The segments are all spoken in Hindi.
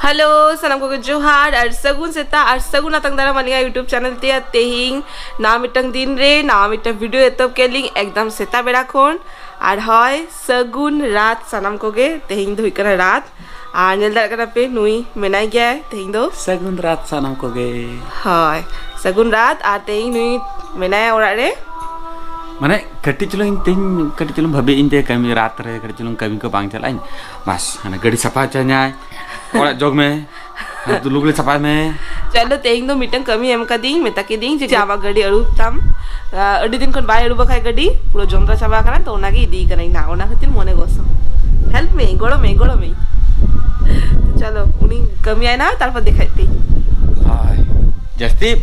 हेलो सलाम को जोहार और सगुन सेता और सगुन आतंग दारा मालिया यूट्यूब चैनल ते तेहिंग ना मिटंग दिन रे ना मिटंग वीडियो एतब केलिंग एकदम सेता बेड़ा खन और हय सगुन रात सनाम कोगे तेहिंग दो हुई रात और नेल दाड़ा कना पे नुई मेनाई गया तेहिंग दो सगुन रात सनाम कोगे हय सगुन रात और तेहिंग नुई मेनाया ओड़ा रे माने कटी चुलुंग तेहिंग कटी चुलुंग भाबे इन ते कमी रात रे कटी चुलुंग कमी को बांग चलाइन बस हाने गड़ी सफा चन्याय ओड़ा जोग में तू लुगले सफा में चलो तेहिंग दो मिटंग कमी एम का दिंग मेता के दिंग जे जावा गड़ी अड़ू तम अड़ी दिन खन बाय अड़ू बखाय गड़ी पूरा जोंद्रा चाबा कना तो ओनागे इदी कना ना ओना खातिर मने गोसो हेल्प मी गोड़ो मी चलो उनी कमी आय ना तारपर देखाइती हाय जस्ती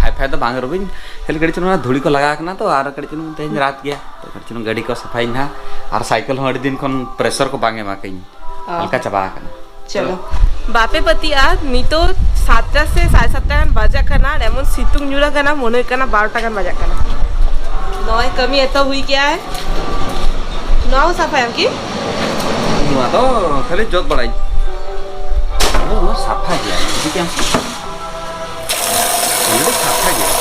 हाई फाई तो बांग रोबिन खेल गड़ी चुलुंग धूली को लगा कना तो आर गड़ी चुलुंग तेहिंग रात गया तो गड़ी चुलुंग गड़ी को सफाई ना और साइकिल हो अड़ी दिन खन प्रेशर को बांगे मा कहीं हल्का चबा कना चलो बापे पति आज नीतो 7टा से 7:30 गान बाजा कना एमन सितुंग न्यूरा कना मने कना 12टा गान बाजा कना नय कमी एतो हुई क्या है नाउ सफाई हम की नुआ तो खाली जोत बड़ाई वो सफा गया ठीक है ये सफा गया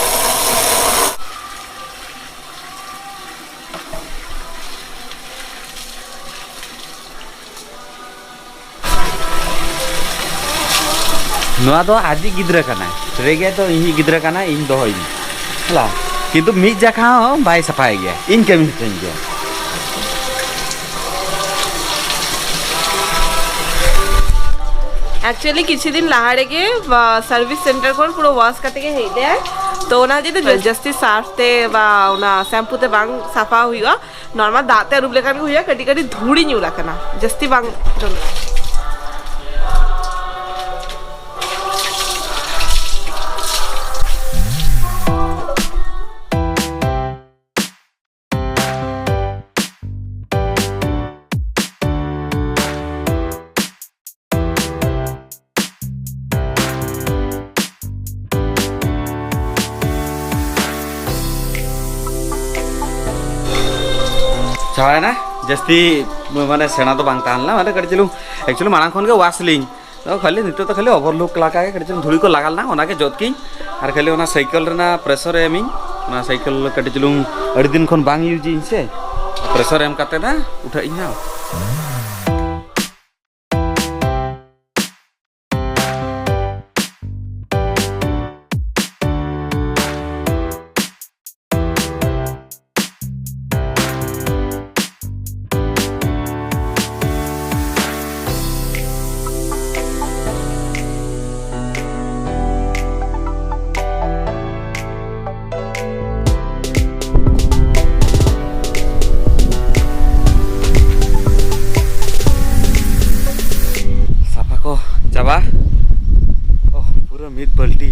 नुआ तो आदि गिद्रा कना रेगे तो इही गिद्रा कना इन दो होई हला किंतु मिज जखा हो बाय सफाई गया इन कमी चेंज गया एक्चुअली किसी दिन लहाड़े के सर्विस सेंटर कोन पूरा वॉश करते के हे दे तो ओना जे तो जस्ती साफ ते बा ओना शैम्पू ते बांग साफा हुआ नॉर्मल दाते रूप लेकर हुआ कटी कटी धूड़ी न्यू रखना जस्ती बांग चाहे ना जस्ती माने सेना तो बांग तानला माने कड़ी चलू एक्चुअली माना खन के वासलिंग तो खाली नितो तो खाली ओवरलुक लगा के कड़ी चलू धूली को लगाल ना ओना के जोत की और खाली ओना साइकिल रे ना प्रेशर एमिंग ओना साइकिल कड़ी चलू अड़ी दिन खन बांग यूज इन से प्रेशर एम काते ना उठा इना चबा ओह पूरा मिट बल्टी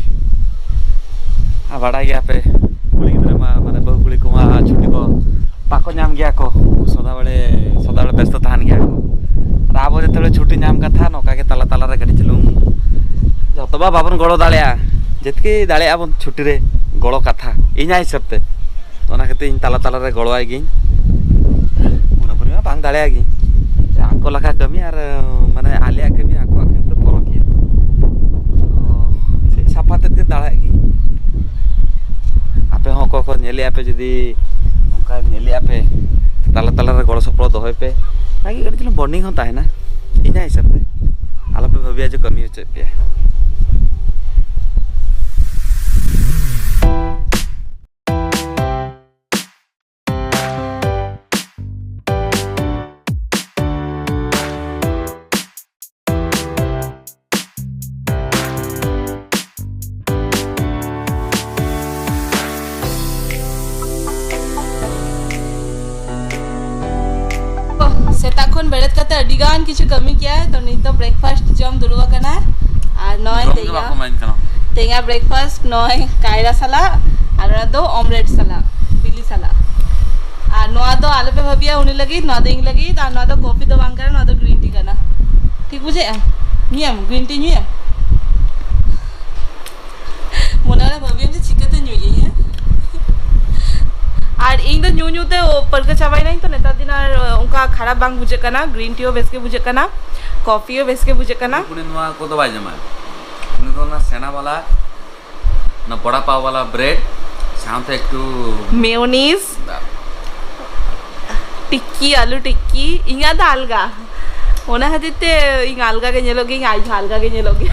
आ बड़ा गया पे कुड़ी गिद्रा मा माने बहु कुड़ी को मा छुट्टी को पाको नाम गया को सदा बड़े व्यस्त थान गया को राबो जतले छुट्टी नाम का था नोका के तला तला रे गड़ी चलू जतबा बाबन गड़ो दाळया जेतके दाळया बन छुट्टी रे गड़ो कथा इना हिसाब ते ओना कते इन तला तला रे गड़ो आइ गिन ओना पुरी मा बांग दाळया गिन आको लखा कमी और माने आलिया कमी आको साफाते दाड़ागी आपे हो को नेले आपे जदी उनका नेले आपे तला तला रे गड़ सपड़ दोहे पे नागी गड़ी चलो बॉन्डिंग होता है ना इना हिसाब से आला पे भबिया जो कमी होचे पे सेताखन बेड़त कते अडिगान किछु कमी किया है तो नहीं तो ब्रेकफास्ट जम दुरुवा करना है और नय तेंगा ब्रेकफास्ट नय कायरा साला और दो ऑमलेट साला बिली साला और नोआ दो आलू पे भबिया उनी लगी नोआ देंग लगी और नोआ दो कॉफी दो बांग करना नोआ दो ग्रीन टी करना ठीक बुझे नियम ग्रीन टी नियम मोनाला भबिया से चिकते न्यू ये है और इन न्यू न्यूते परके चाबाई नहीं तो नेता दिन उनका खराब बांग बुझे कना ग्रीन टी बेस के बुझे कना कॉफी हो बेस के बुझे कना कुनी नवा को तो बाय जमा कुनी तो ना सेना वाला ना बड़ा पाव वाला ब्रेड साथ एक टू मेयोनीज टिक्की आलू टिक्की इंगा दा अलगा ओना हदिते इंगा अलगा के नेलोगे इंगा अलगा के नेलोगे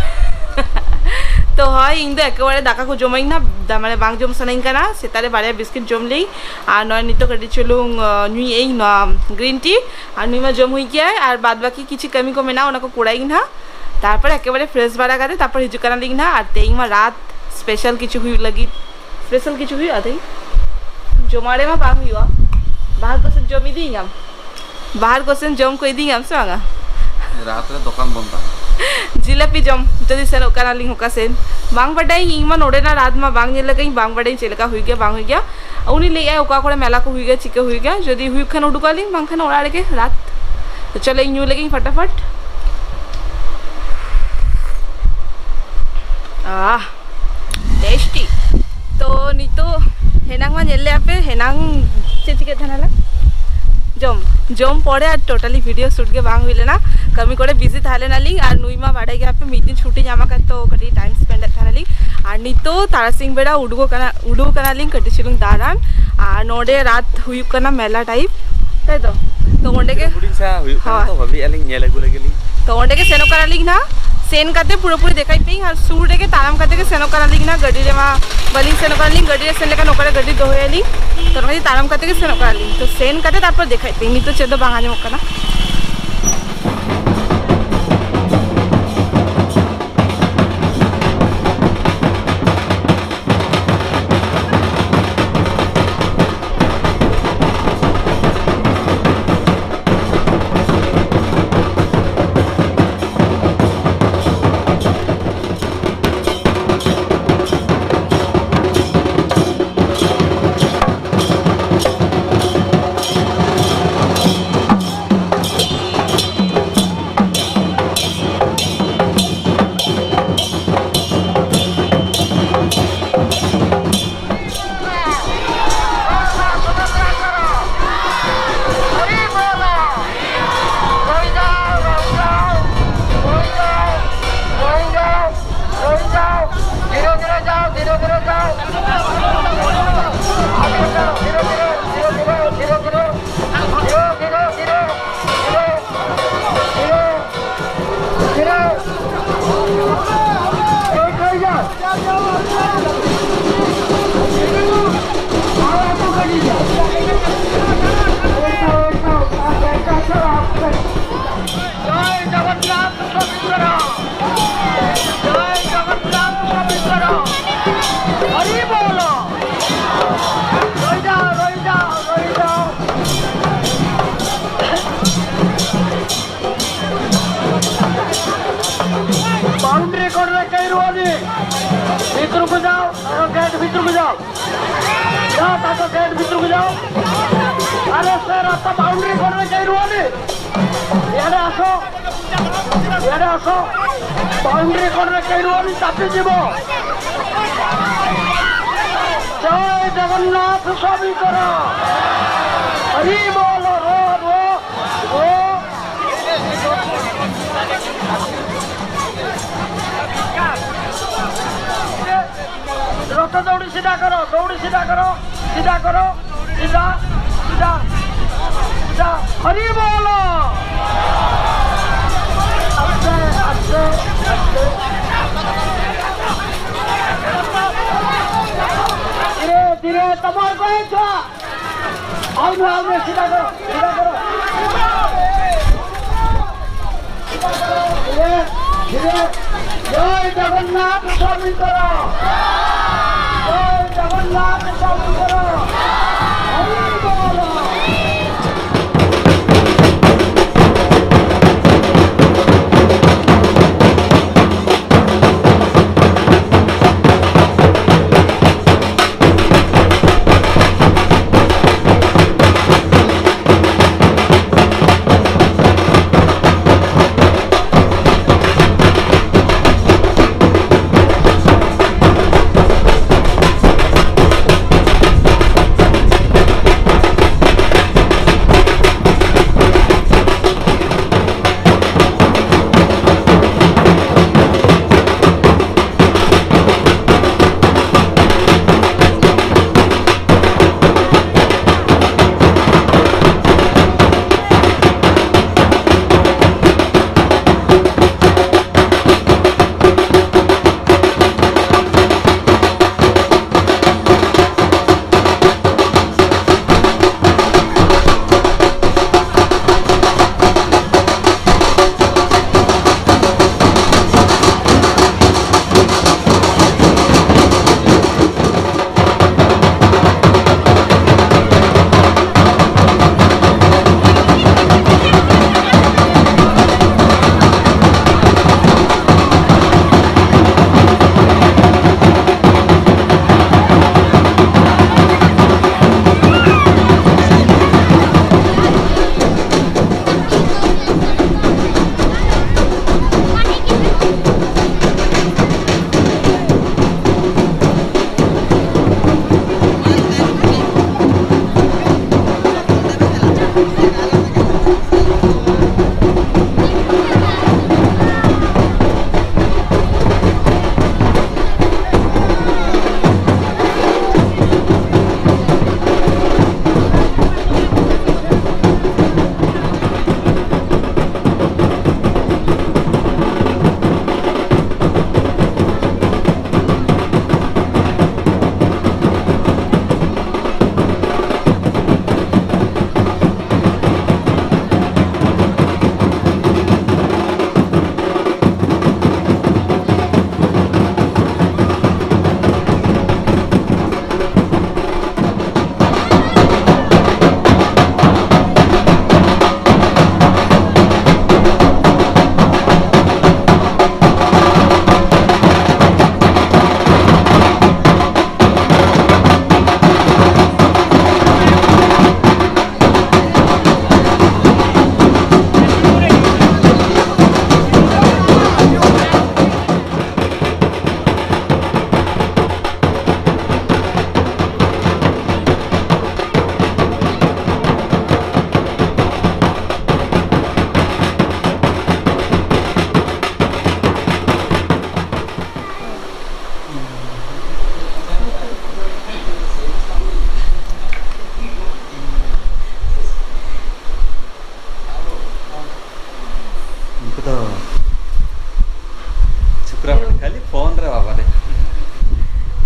तो হয় ইং তো একেবারে দাকা কো জমাই না মানে বাং জম সনাইং কানা সেতারে বারে বিস্কিট জমলেই আর নয় নিতো কাটি চলুং নুই এই গ্রিন টি আর নুই মা জম হই গিয়া আর বাদ বাকি কিছু কমি কমে না ওনাকে কোড়াই না তারপর একেবারে ফ্রেশ বাড়া গাতে তারপর হিজু কানা লিং না আর তেই মা রাত স্পেশাল কিছু হুই লাগি স্পেশাল কিছু হুই আতেই জমারে মা বাং হুইয়া বাহার কোসেন জমি দিই বাহার কোসেন জম কই দিই সাঙ্গা रात दुकान बंद जिलेपी जम जदि सेन ओकाना लिंग होका सेन बांग बडाई इंग मा नोडे ना रात मा बांग नेले कहीं बांग बडाई चेलका हुई गया उनी ले आए ओका कोड़े मेला को हुई गया चिके हुई गया जदि हुई खान उडुका लिंग बांग खान ओड़ा के रात तो चले न्यू लगी फटाफट टेस्टी तो नीतो हेनांग मा नेले आपे हेनांग चिके थानाला जम जम पड़े और टोटाली वीडियो शूट के बांग हुई ना कमी करे बिजी था ना लिंग और नुईमा बाड़े गया पे मिड दिन छुट्टी जामा का तो कटी टाइम स्पेंड था लिंग और नी तो तारासिंग बेड़ा उडुगो कना लिंग कटी चिलुंग दारान और नोडे रात हुई कना मेला टाइप ताई तो ओंडे के तो भाभी अलिंग नेले गुले गेली तो ओंडे के सेनो कना लिंग ना सेन काते पूरे देखाई पे और सूर के ताराम काते के सेनो कना लिंग ना गड्डी रे मा बलिंग सेनो कना लिंग गड्डी रे सेन लेका नोकरे गड्डी दोहेली तो नदी ताराम काते के सेनो कना लिंग तो सेन काते तारपर देखाई पे नी तो चेदो बांगाने मकना अरे सर आता बाउंड्री करने चाहिए रुआने यारे आसो बाउंड्री करने चाहिए रुआने तापी जीवो जय जगन्नाथ स्वामी करो हरि बोलो रो रथ दौड़ी सीधा करो सीधा हरि बोलो आस्ते धीरे तमार को आओ सीधा करो धीरे जय जगन्नाथ स्वामी करो जगन्नाथ स्वामी करो हरि बोलो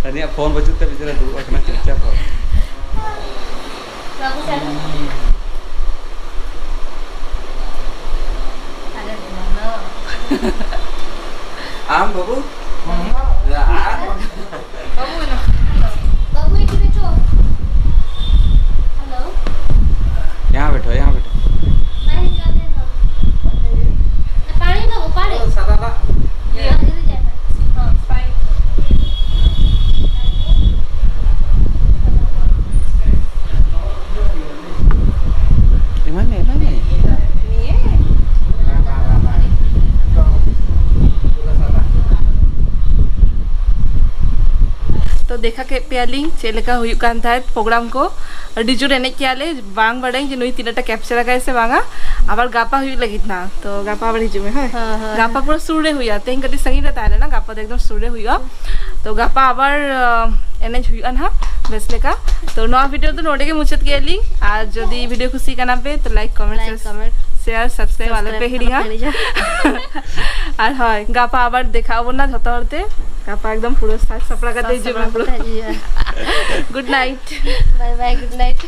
Tania phone baju te bicara dulu kena cerita kok. Bagus ya. Ada di mana? Babu? Ya, Babu mana? Babu ini बैठो. Hello. यहाँ बैठो नहीं जाते ना. पानी दो पानी. सादा ला ये इधर जाए. हां पानी. Mana? तो देखा के पेलिंग चेलेका हुई कान था प्रोग्राम को डिजुर एने कियाले बांग बड़े जे नुई तीनटा कैप्चर का ऐसे बांगा आबार गापा हुई लगित ना तो गापा बड़ी जुमे है गापा पूरा सुरे हुई आते हैं कदी संगी रहता है ना गापा एकदम सुरे हुई तो गापा आबार एने हुई अन हा बेसले का तो नवा वीडियो तो नोडे के मुचत केली आज जदी वीडियो खुशी कना पे तो लाइक कमेंट शेयर सब्सक्राइब वाले पे हिडिगा और हाय गापा आबार देखाबो ना झता हरते गापा एकदम पूरा साफ सफड़ा कर दीजिए good night bye bye good night